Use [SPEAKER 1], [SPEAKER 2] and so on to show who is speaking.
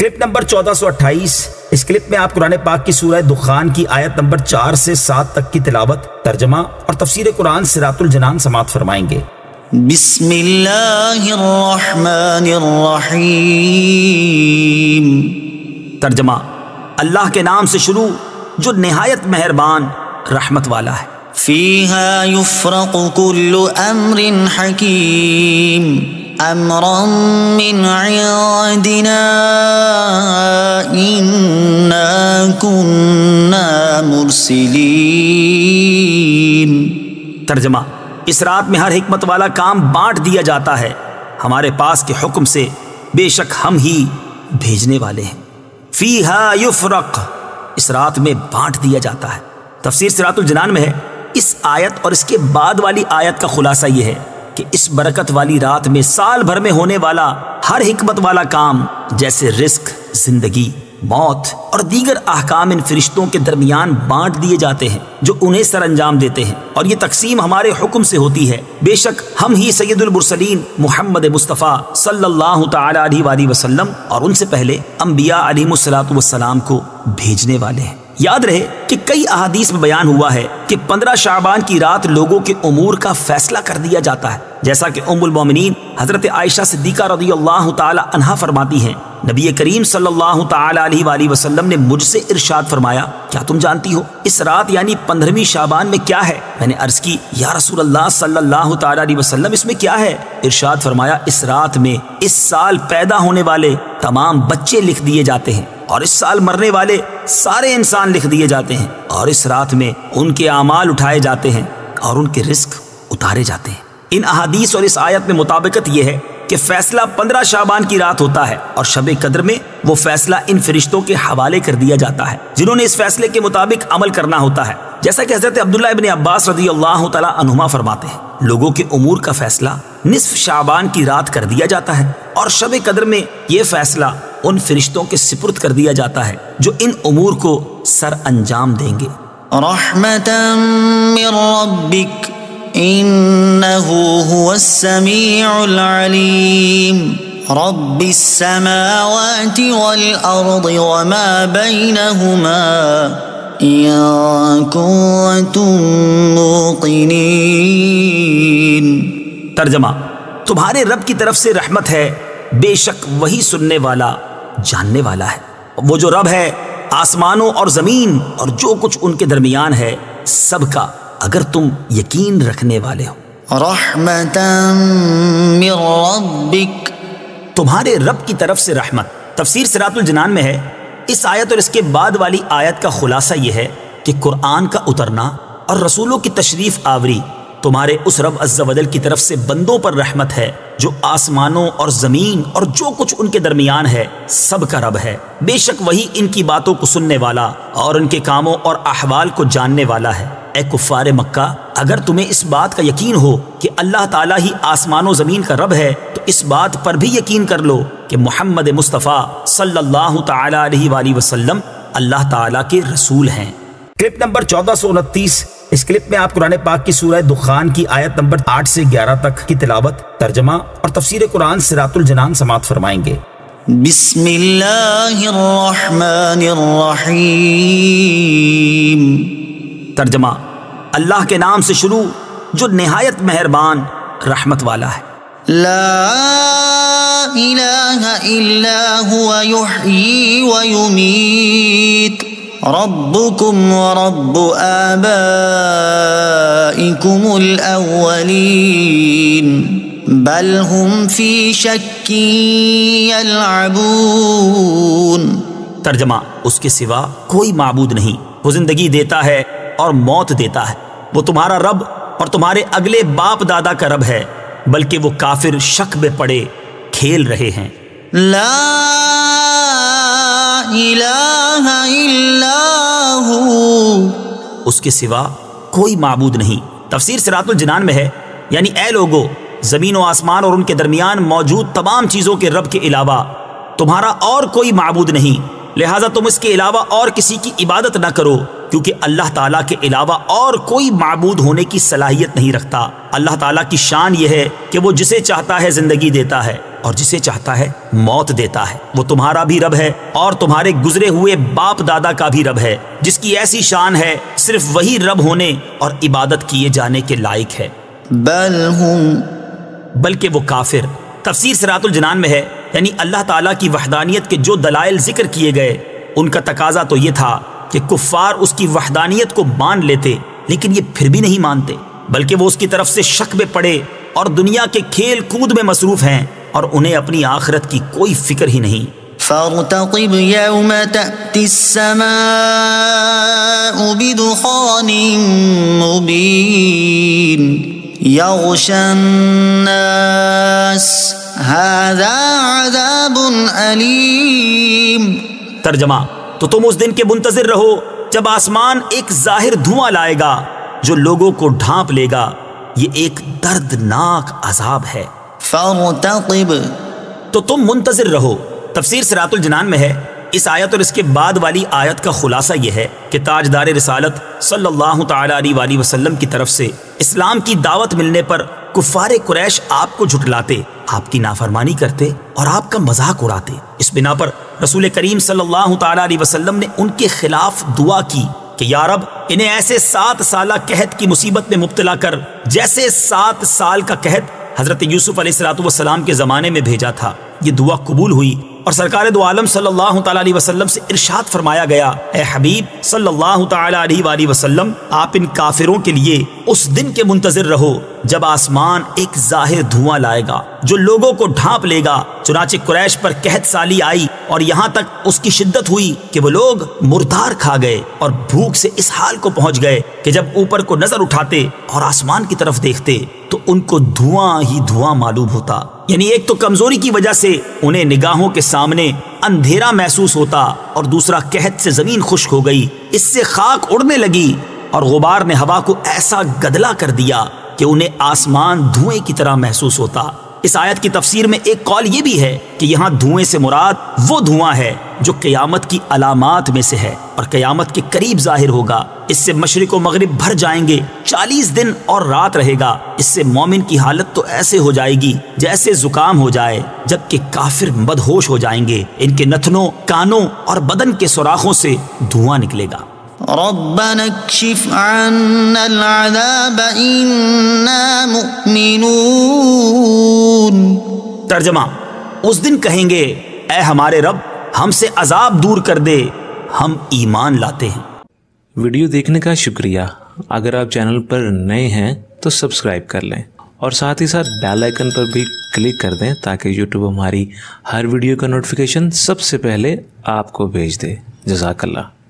[SPEAKER 1] Clip number 1428۔ اس clip میں آپ قرآن پاک کی سورہ دخان کی آیت نمبر 4 سے 7 تک کی تلاوت، ترجمہ اور تفسیر قرآن صراط الجنان سماعت فرمائیں گے۔
[SPEAKER 2] بسم اللہ الرحمن الرحیم۔
[SPEAKER 3] ترجمہ: اللہ کے نام سے شروع جو نہایت مہربان رحمت والا ہے۔
[SPEAKER 2] فیہا یفرق کل امر حکیم امرا من عندنا انا کننا مرسلین۔
[SPEAKER 3] ترجمہ: اس رات میں ہر حکمت والا کام بانٹ دیا جاتا ہے ہمارے پاس کے حکم سے، بے شک ہم ہی بھیجنے والے ہیں۔ فیہا یفرق، اس رات میں بانٹ دیا جاتا ہے۔ تفسیر صراط الجنان میں ہے اس آیت اور اس کے بعد والی آیت کا خلاصہ یہ ہے کہ اس برکت والی رات میں سال بھر میں ہونے والا ہر حکمت والا کام جیسے رزق، زندگی، موت اور دیگر احکام ان فرشتوں کے درمیان بانٹ دیے جاتے ہیں جو انہیں سر انجام دیتے ہیں، اور یہ تقسیم ہمارے حکم سے ہوتی ہے۔ بے شک ہم ہی سید المرسلین محمد مصطفیٰ صلی اللہ تعالی علیہ وآلہ وسلم اور ان سے پہلے انبیاء علیہم الصلوۃ والسلام کو بھیجنے والے ہیں۔ یاد رہے کہ کئی احادیث میں بیان ہوا ہے کہ 15 شعبان کی رات لوگوں کے امور کا فیصلہ کر دیا جاتا ہے، جیسا کہ ام المومنین حضرت عائشہ صدیقہ رضی اللہ تعالی عنہا فرماتی ہیں، نبی کریم صلی اللہ تعالی علیہ وآلہ وسلم نے مجھ سے ارشاد فرمایا، کیا تم جانتی ہو اس رات یعنی 15ویں شعبان میں کیا ہے؟ میں نے عرض کی، یا رسول اللہ صلی اللہ تعالی علیہ وسلم اس میں کیا ہے؟ ارشاد فرمایا، اس رات میں اس سال پیدا ہونے والے تمام بچے لکھ دیے جاتے ہیں، اور اس سال مرنے والے سارے انسان لکھ دیے جاتے ہیں، اور اس رات میں ان کے اعمال اٹھائے جاتے ہیں اور ان کے رزق اتارے جاتے ہیں۔ ان احادیث اور اس آیت میں مطابقت یہ ہے کہ فیصلہ 15 شعبان کی رات ہوتا ہے، اور شب قدر میں وہ فیصلہ ان فرشتوں کے حوالے کر دیا جاتا ہے جنہوں نے اس فیصلے کے مطابق عمل کرنا ہوتا ہے، جیسا کہ حضرت عبداللہ ابن عباس رضی اللہ تعالی عنہما فرماتے ہیں، لوگوں کے امور کا فیصلہ نصف شعبان کی رات کر دیا جاتا ہے، اور شب قدر میں یہ فیصلہ ان فرشتوں کے سپرد کر دیا جاتا ہے جو ان امور کو سر انجام دیں گے۔
[SPEAKER 2] رحمتا من ربک انه هو السمیع العلیم رب السماوات والارض وما بینهما ان کنتم موقنین۔
[SPEAKER 3] ترجمہ: تمہارے رب کی طرف سے رحمت ہے، بے شک وہی سننے والا جاننے والا ہے۔ وہ جو رب ہے آسمانوں اور زمین اور جو کچھ ان کے درمیان ہے سب کا، اگر تم یقین رکھنے والے ہو۔
[SPEAKER 2] رحمتا من ربک،
[SPEAKER 3] تمہارے رب کی طرف سے رحمت۔ تفسیر صراط الجنان میں ہے اس آیت اور اس کے بعد والی آیت کا خلاصہ یہ ہے کہ قرآن کا اترنا اور رسولوں کی تشریف آوری تمہارے اس رب عز و جل کی طرف سے بندوں پر رحمت ہے جو آسمانوں اور زمین اور جو کچھ ان کے درمیان ہے سب کا رب ہے، بے شک وہی ان کی باتوں کو سننے والا اور ان کے کاموں اور احوال کو جاننے والا ہے۔ اے کفار مکہ، اگر تمہیں اس بات کا یقین ہو کہ اللہ تعالیٰ ہی آسمان و زمین کا رب ہے تو اس بات پر بھی یقین کر لو کہ محمد مصطفیٰ صلی اللہ تعالی علیہ وآلہ وسلم اللہ تعالیٰ کے رسول ہیں۔
[SPEAKER 1] Clip number 1429۔ اس کلپ میں آپ قرآن پاک کی سورہ دخان کی آیت نمبر 8 سے 11 تک کی تلاوت، ترجمہ اور تفسیر قرآن صراط الجنان سماعت فرمائیں گے۔
[SPEAKER 2] بسم اللہ الرحمن الرحیم۔
[SPEAKER 3] ترجمہ: اللہ کے نام سے شروع جو نہایت مہربان رحمت والا ہے۔
[SPEAKER 2] لا الہ الا هو یحیی ویمیت ربکم ورب آبائکم الاولین بل هم فی شک یلعبون۔
[SPEAKER 3] ترجمہ: اس کے سوا کوئی معبود نہیں، وہ زندگی دیتا ہے اور موت دیتا ہے، وہ تمہارا رب اور تمہارے اگلے باپ دادا کا رب ہے، بلکہ وہ کافر شک میں پڑے کھیل رہے ہیں۔
[SPEAKER 2] لا الہ الا ہو،
[SPEAKER 3] اس کے سوا کوئی معبود نہیں۔ تفسیر صراط الجنان میں ہے یعنی اے لوگو، زمین و آسمان اور ان کے درمیان موجود تمام چیزوں کے رب کے علاوہ تمہارا اور کوئی معبود نہیں، لہٰذا تم اس کے علاوہ اور کسی کی عبادت نہ کرو، کیونکہ اللہ تعالیٰ کے علاوہ اور کوئی معبود ہونے کی صلاحیت نہیں رکھتا۔ اللہ تعالیٰ کی شان یہ ہے کہ وہ جسے چاہتا ہے زندگی دیتا ہے اور جسے چاہتا ہے موت دیتا ہے۔ وہ تمہارا بھی رب ہے اور تمہارے گزرے ہوئے باپ دادا کا بھی رب ہے، جس کی ایسی شان ہے صرف وہی رب ہونے اور عبادت کیے جانے کے لائق ہے۔ بلکہ وہ کافر۔ تفسیر صراط الجنان میں ہے، یعنی اللہ تعالیٰ کی وحدانیت کے جو دلائل ذکر کیے گئے ان کا تقاضا تو یہ تھا کہ کفار اس کی وحدانیت کو مان لیتے، لیکن یہ پھر بھی نہیں مانتے، بلکہ وہ اس کی طرف سے شک میں پڑے اور دنیا کے کھیل کود میں مصروف ہیں اور انہیں اپنی آخرت کی کوئی فکر ہی نہیں۔
[SPEAKER 2] فارتقب یوم تأتی السماء بدخان مبین یغشی الناس هذا عذاب علیم۔
[SPEAKER 3] ترجمہ، تو تم اس دن کے منتظر رہو جب آسمان ایک ظاہر دھواں لائے گا جو لوگوں کو ڈھانپ لے گا، یہ ایک دردناک عذاب ہے۔
[SPEAKER 2] فارتقب،
[SPEAKER 3] تو تم منتظر رہو۔ تفسیر صراط الجنان میں ہے، اس آیت اور اس کے بعد والی آیت کا خلاصہ یہ ہے کہ تاجدار رسالت صلی اللہ تعالی علیہ وآلہ وسلم کی طرف سے اسلام کی دعوت ملنے پر کفار قریش آپ کو جھٹلاتے، آپ کی نافرمانی کرتے اور آپ کا مذاق اڑاتے۔ اس بنا پر رسول کریم صلی اللہ تعالی علیہ وسلم نے ان کے خلاف دعا کی کہ یا رب انہیں ایسے 7 سالہ قحط کی مصیبت میں مبتلا کر جیسے 7 سال کا قحط حضرت یوسف علیہ السلام کے زمانے میں بھیجا تھا۔ یہ دعا قبول ہوئی اور سرکار دو عالم صلی اللہ تعالی علیہ وسلم سے ارشاد فرمایا گیا، اے حبیب صلی اللہ تعالی علیہ وآلہ وسلم، آپ ان کافروں کے لیے اس دن کے منتظر رہو جب آسمان ایک ظاہر دھواں لائے گا جو لوگوں کو ڈھانپ لے گا۔ چنانچہ قریش پر قحط سالی آئی اور یہاں تک اس کی شدت ہوئی کہ وہ لوگ مردار کھا گئے اور بھوک سے اس حال کو پہنچ گئے کہ جب اوپر کو نظر اٹھاتے اور آسمان کی طرف دیکھتے تو ان کو دھواں ہی دھواں معلوم ہوتا۔ یعنی ایک تو کمزوری کی وجہ سے انہیں نگاہوں کے سامنے اندھیرا محسوس ہوتا اور دوسرا قحط سے زمین خشک ہو گئی، اس سے خاک اڑنے لگی اور غبار نے ہوا کو ایسا گدلا کر دیا کہ انہیں آسمان دھوئیں کی طرح محسوس ہوتا۔ اس آیت کی تفسیر میں ایک قول یہ بھی ہے کہ یہاں دھوئیں سے مراد وہ دھواں ہے جو قیامت کی علامات میں سے ہے اور قیامت کے قریب ظاہر ہوگا۔ اس سے مشرق و مغرب بھر جائیں گے، 40 دن اور رات رہے گا۔ اس سے مومن کی حالت تو ایسے ہو جائے گی جیسے زکام ہو جائے، جبکہ کافر مدہوش ہو جائیں گے، ان کے نتنوں، کانوں اور بدن کے سوراخوں سے دھواں نکلے گا۔
[SPEAKER 2] ربنا اکشف عنا العذاب انا مؤمنون۔
[SPEAKER 3] ترجمہ، اس دن کہیں گے، اے ہمارے رب ہم سے عذاب دور کر دے، ہم ایمان لاتے ہیں۔
[SPEAKER 4] ویڈیو دیکھنے کا شکریہ۔ اگر آپ چینل پر نئے ہیں تو سبسکرائب کر لیں اور ساتھ ہی ساتھ بیل آئیکن پر بھی کلک کر دیں تاکہ یوٹیوب ہماری ہر ویڈیو کا نوٹیفیکیشن سب سے پہلے آپ کو بھیج دے۔ جزاک اللہ۔